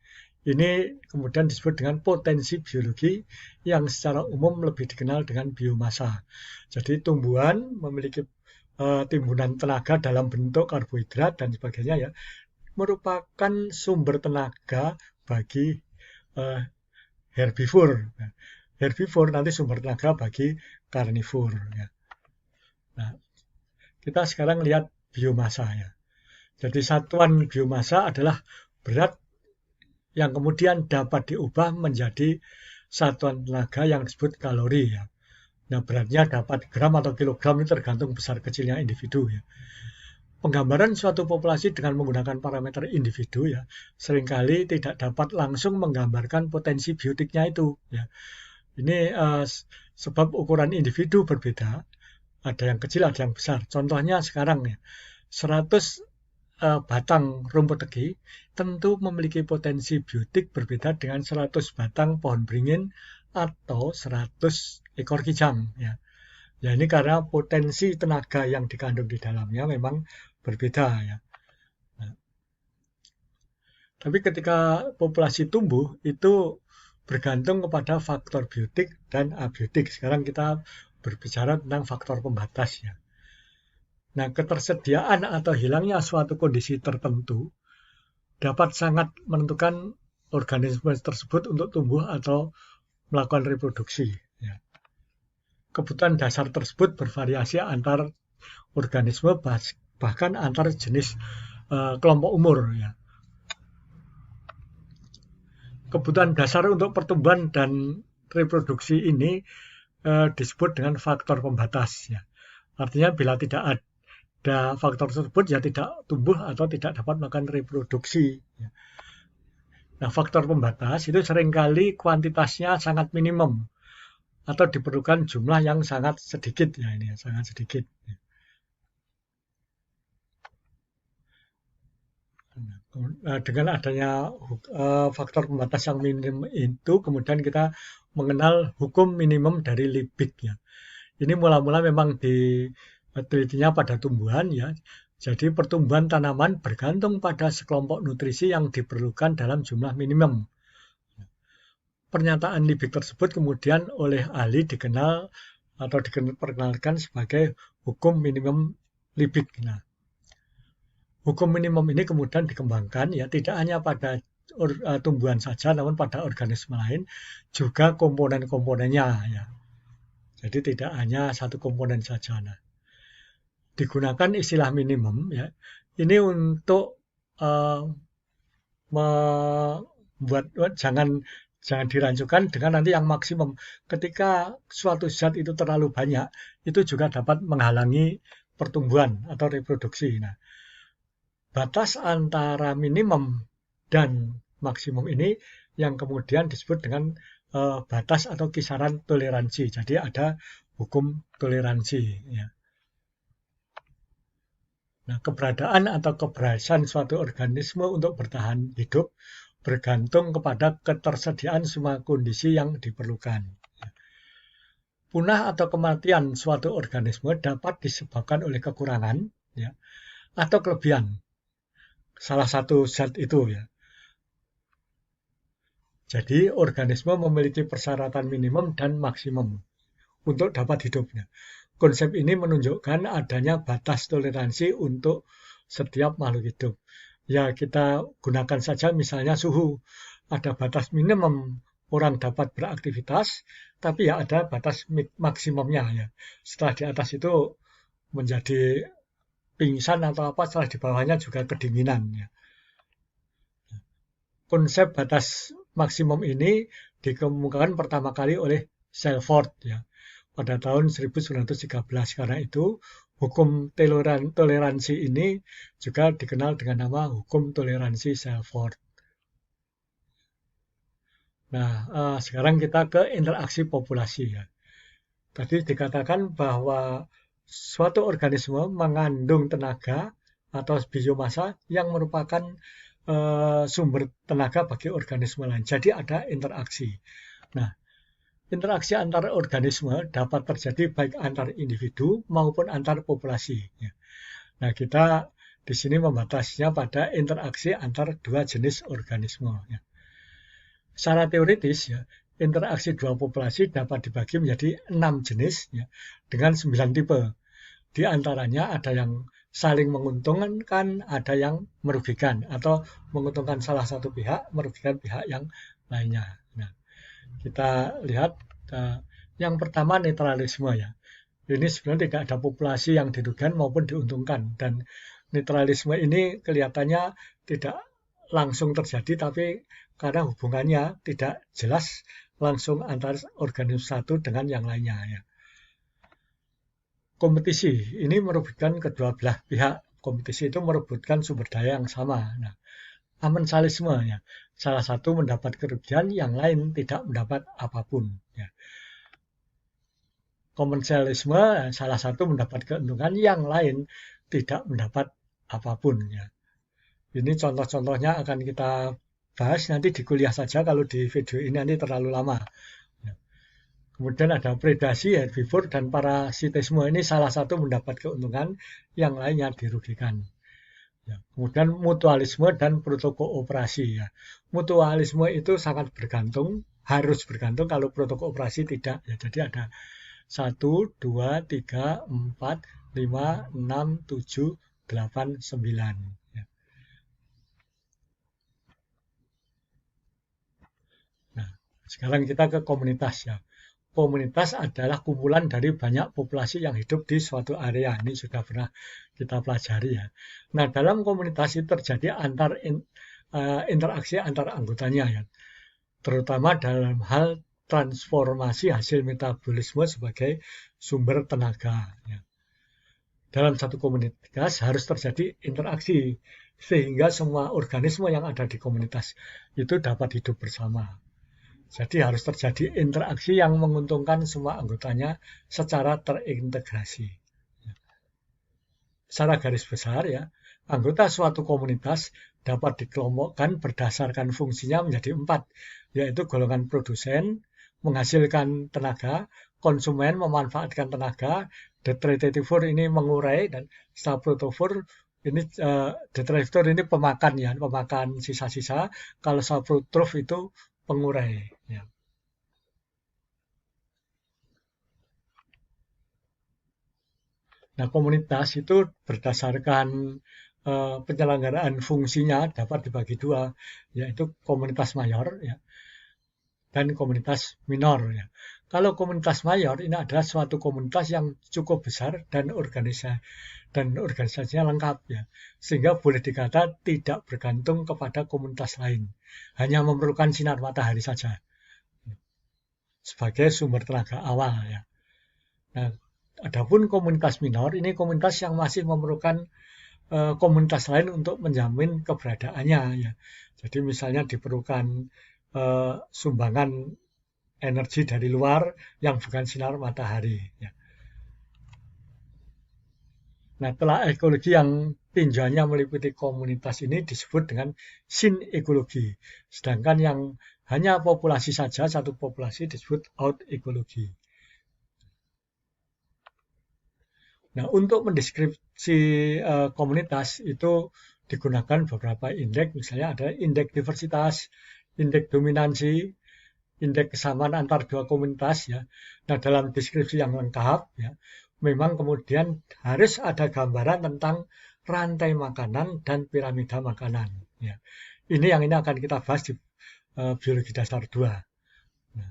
Ini kemudian disebut dengan potensi biologi yang secara umum lebih dikenal dengan biomasa. Jadi tumbuhan memiliki timbunan tenaga dalam bentuk karbohidrat dan sebagainya ya, merupakan sumber tenaga bagi herbivore. Herbivore nanti sumber tenaga bagi karnivor. Ya. Nah, kita sekarang lihat biomasa ya. Jadi satuan biomasa adalah berat yang kemudian dapat diubah menjadi satuan tenaga yang disebut kalori ya. Nah, beratnya dapat gram atau kilogram, ini tergantung besar kecilnya individu ya. Penggambaran suatu populasi dengan menggunakan parameter individu ya, seringkali tidak dapat langsung menggambarkan potensi biotiknya itu ya. Ini sebab ukuran individu berbeda, ada yang kecil, ada yang besar. Contohnya sekarang ya, 100 batang rumput tegi tentu memiliki potensi biotik berbeda dengan 100 batang pohon beringin atau 100 ekor kijang ya. Ya, ini karena potensi tenaga yang dikandung di dalamnya memang berbeda ya. Nah, tapi ketika populasi tumbuh itu bergantung kepada faktor biotik dan abiotik. Sekarang kita berbicara tentang faktor pembatas ya. Nah, ketersediaan atau hilangnya suatu kondisi tertentu dapat sangat menentukan organisme tersebut untuk tumbuh atau melakukan reproduksi. Ya. Kebutuhan dasar tersebut bervariasi antar organisme, bahkan antar jenis kelompok umur. Ya. Kebutuhan dasar untuk pertumbuhan dan reproduksi ini disebut dengan faktor pembatas. Ya. Artinya bila tidak ada faktor tersebut ya tidak tumbuh atau tidak dapat melakukan reproduksi. Ya. Nah, faktor pembatas itu seringkali kuantitasnya sangat minimum atau diperlukan jumlah yang sangat sedikit ya, ini ya, sangat sedikit. Dengan adanya faktor pembatas yang minim itu, kemudian kita mengenal hukum minimum dari Liebig ya. Ini mula-mula memang ditelitinya pada tumbuhan ya. Jadi pertumbuhan tanaman bergantung pada sekelompok nutrisi yang diperlukan dalam jumlah minimum. Pernyataan Liebig tersebut kemudian oleh ahli dikenal atau diperkenalkan sebagai hukum minimum Liebig. Nah, hukum minimum ini kemudian dikembangkan ya tidak hanya pada tumbuhan saja, namun pada organisme lain juga komponen-komponennya ya. Jadi tidak hanya satu komponen saja. Nah, digunakan istilah minimum ya. Ini untuk membuat jangan dirancukan dengan nanti yang maksimum. Ketika suatu zat itu terlalu banyak, itu juga dapat menghalangi pertumbuhan atau reproduksi. Nah, batas antara minimum dan maksimum ini yang kemudian disebut dengan batas atau kisaran toleransi. Jadi ada hukum toleransi. Ya. Nah, keberadaan atau keberhasilan suatu organisme untuk bertahan hidup bergantung kepada ketersediaan semua kondisi yang diperlukan. Punah atau kematian suatu organisme dapat disebabkan oleh kekurangan ya, atau kelebihan salah satu zat itu ya. Jadi organisme memiliki persyaratan minimum dan maksimum untuk dapat hidupnya. Konsep ini menunjukkan adanya batas toleransi untuk setiap makhluk hidup. Ya kita gunakan saja misalnya suhu. Ada batas minimum orang dapat beraktivitas, tapi ya ada batas maksimumnya ya. Setelah di atas itu menjadi pingsan atau apa, setelah di bawahnya juga kedinginan ya. Konsep batas maksimum ini dikemukakan pertama kali oleh Selford ya pada tahun 1913. Karena itu hukum toleransi ini juga dikenal dengan nama hukum toleransi Selford. Nah, sekarang kita ke interaksi populasi ya. Tadi dikatakan bahwa suatu organisme mengandung tenaga atau biomasa yang merupakan sumber tenaga bagi organisme lain. Jadi ada interaksi. Nah, interaksi antar organisme dapat terjadi baik antar individu maupun antar populasi. Nah, kita di sini membatasinya pada interaksi antar dua jenis organisme. Secara teoritis, ya, interaksi dua populasi dapat dibagi menjadi 6 jenis ya, dengan 9 tipe. Di antaranya ada yang saling menguntungkan, ada yang merugikan, atau menguntungkan salah satu pihak, merugikan pihak yang lainnya. Nah, kita lihat yang pertama netralisme ya. Ini sebenarnya tidak ada populasi yang dirugikan maupun diuntungkan, dan netralisme ini kelihatannya tidak langsung terjadi, tapi karena hubungannya tidak jelas langsung antara organisme satu dengan yang lainnya. Ya. Kompetisi ini merebutkan kedua belah pihak. Kompetisi itu merebutkan sumber daya yang sama. Nah, amensalisme, ya. Salah satu mendapat kerugian, yang lain tidak mendapat apapun. Ya. Komensalisme, salah satu mendapat keuntungan, yang lain tidak mendapat apapun. Ya. Ini contoh-contohnya akan kita bahas nanti di kuliah saja, kalau di video ini nanti terlalu lama. Ya. Kemudian ada predasi, herbivor, dan parasitisme. Ini salah satu mendapat keuntungan, yang lainnya dirugikan. Ya. Kemudian mutualisme dan protokooperasi. Ya. Mutualisme itu sangat bergantung, harus bergantung, kalau protokooperasi tidak. Ya. Jadi ada 1, 2, 3, 4, 5, 6, 7, 8, 9. Ya. Nah, sekarang kita ke komunitas, ya. Komunitas adalah kumpulan dari banyak populasi yang hidup di suatu area. Ini sudah pernah kita pelajari, ya. Nah, dalam komunitas itu terjadi interaksi antar anggotanya, ya. Terutama dalam hal transformasi hasil metabolisme sebagai sumber tenaga. Ya. Dalam satu komunitas harus terjadi interaksi sehingga semua organisme yang ada di komunitas itu dapat hidup bersama. Jadi harus terjadi interaksi yang menguntungkan semua anggotanya secara terintegrasi. Secara garis besar, ya, anggota suatu komunitas dapat dikelompokkan berdasarkan fungsinya menjadi 4, yaitu golongan produsen, menghasilkan tenaga, konsumen memanfaatkan tenaga, detritivor ini mengurai, dan saprotovor ini detritivor ini pemakan, ya, pemakan sisa-sisa. Kalau saprotrof itu pengurai. Ya. Nah, komunitas itu berdasarkan penyelenggaraan fungsinya dapat dibagi dua, yaitu komunitas mayor, ya, dan komunitas minor. Ya. Kalau komunitas mayor ini adalah suatu komunitas yang cukup besar dan organisasinya lengkap, ya, sehingga boleh dikata tidak bergantung kepada komunitas lain, hanya memerlukan sinar matahari saja sebagai sumber tenaga awal. Ya. Nah, adapun komunitas minor ini komunitas yang masih memerlukan komunitas lain untuk menjamin keberadaannya. Ya. Jadi misalnya diperlukan sumbangan energi dari luar yang bukan sinar matahari. Ya. Nah, telah ekologi yang tinjauannya meliputi komunitas ini disebut dengan sinekologi. Sedangkan yang hanya populasi saja, satu populasi, disebut out-ekologi. Nah, untuk mendeskripsi komunitas itu digunakan beberapa indeks, misalnya ada indeks diversitas, indeks dominansi, indeks kesamaan antar dua komunitas, ya. Nah, dalam deskripsi yang lengkap, ya, memang kemudian harus ada gambaran tentang rantai makanan dan piramida makanan. Ya. Ini akan kita bahas di biologi dasar 2. Nah,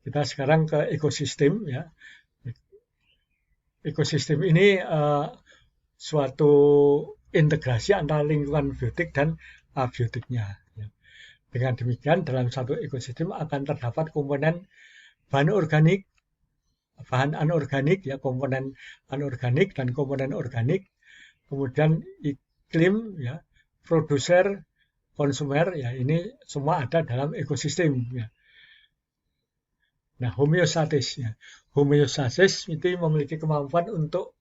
kita sekarang ke ekosistem, ya. Ekosistem ini suatu integrasi antara lingkungan biotik dan abiotiknya. Ya. Dengan demikian, dalam satu ekosistem akan terdapat komponen bahan organik, bahan anorganik, ya, komponen anorganik dan komponen organik, kemudian iklim, ya, produser, konsumer, ya, ini semua ada dalam ekosistem. Ya. Nah, homeostatis, ya. Homeostatis itu memiliki kemampuan untuk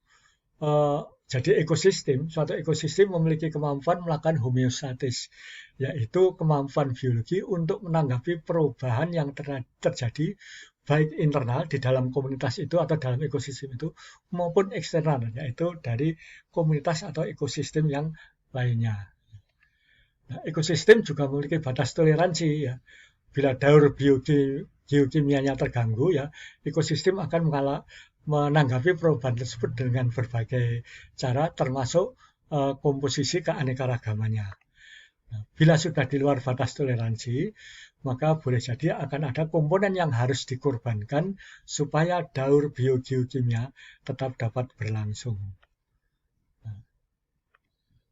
jadi ekosistem, suatu ekosistem memiliki kemampuan melakukan homeostatis, yaitu kemampuan biologi untuk menanggapi perubahan yang terjadi baik internal di dalam komunitas itu atau dalam ekosistem itu maupun eksternal, yaitu dari komunitas atau ekosistem yang lainnya. Nah, ekosistem juga memiliki batas toleransi, ya. Bila daur geokimianya terganggu, ya, ekosistem akan menanggapi perubahan tersebut dengan berbagai cara, termasuk komposisi keanekaragamannya. Nah, bila sudah di luar batas toleransi, maka boleh jadi akan ada komponen yang harus dikorbankan supaya daur biogeokimia tetap dapat berlangsung. Nah,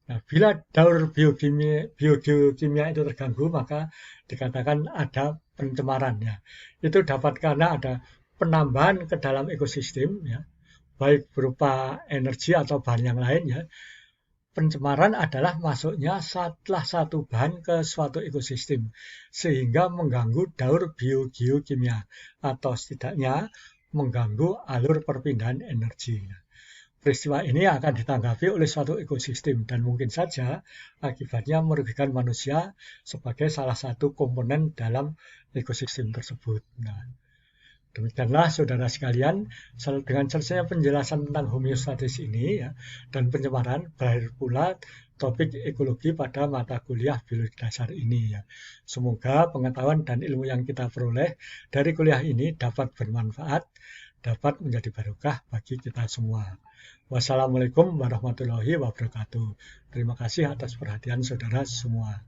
Nah, bila daur biogeokimia itu terganggu, maka dikatakan ada pencemaran ya. Itu dapat karena ada penambahan ke dalam ekosistem ya, baik berupa energi atau bahan yang lain ya. Pencemaran adalah masuknya salah satu bahan ke suatu ekosistem sehingga mengganggu daur biogeokimia atau setidaknya mengganggu alur perpindahan energi. Peristiwa ini akan ditanggapi oleh suatu ekosistem dan mungkin saja akibatnya merugikan manusia sebagai salah satu komponen dalam ekosistem tersebut. Nah, demikianlah saudara sekalian, dengan selesai penjelasan tentang homeostatis ini ya, dan pencemaran, berakhir pula topik ekologi pada mata kuliah biologi dasar ini ya. Semoga pengetahuan dan ilmu yang kita peroleh dari kuliah ini dapat bermanfaat, dapat menjadi barokah bagi kita semua. Wassalamualaikum warahmatullahi wabarakatuh. Terima kasih atas perhatian saudara semua.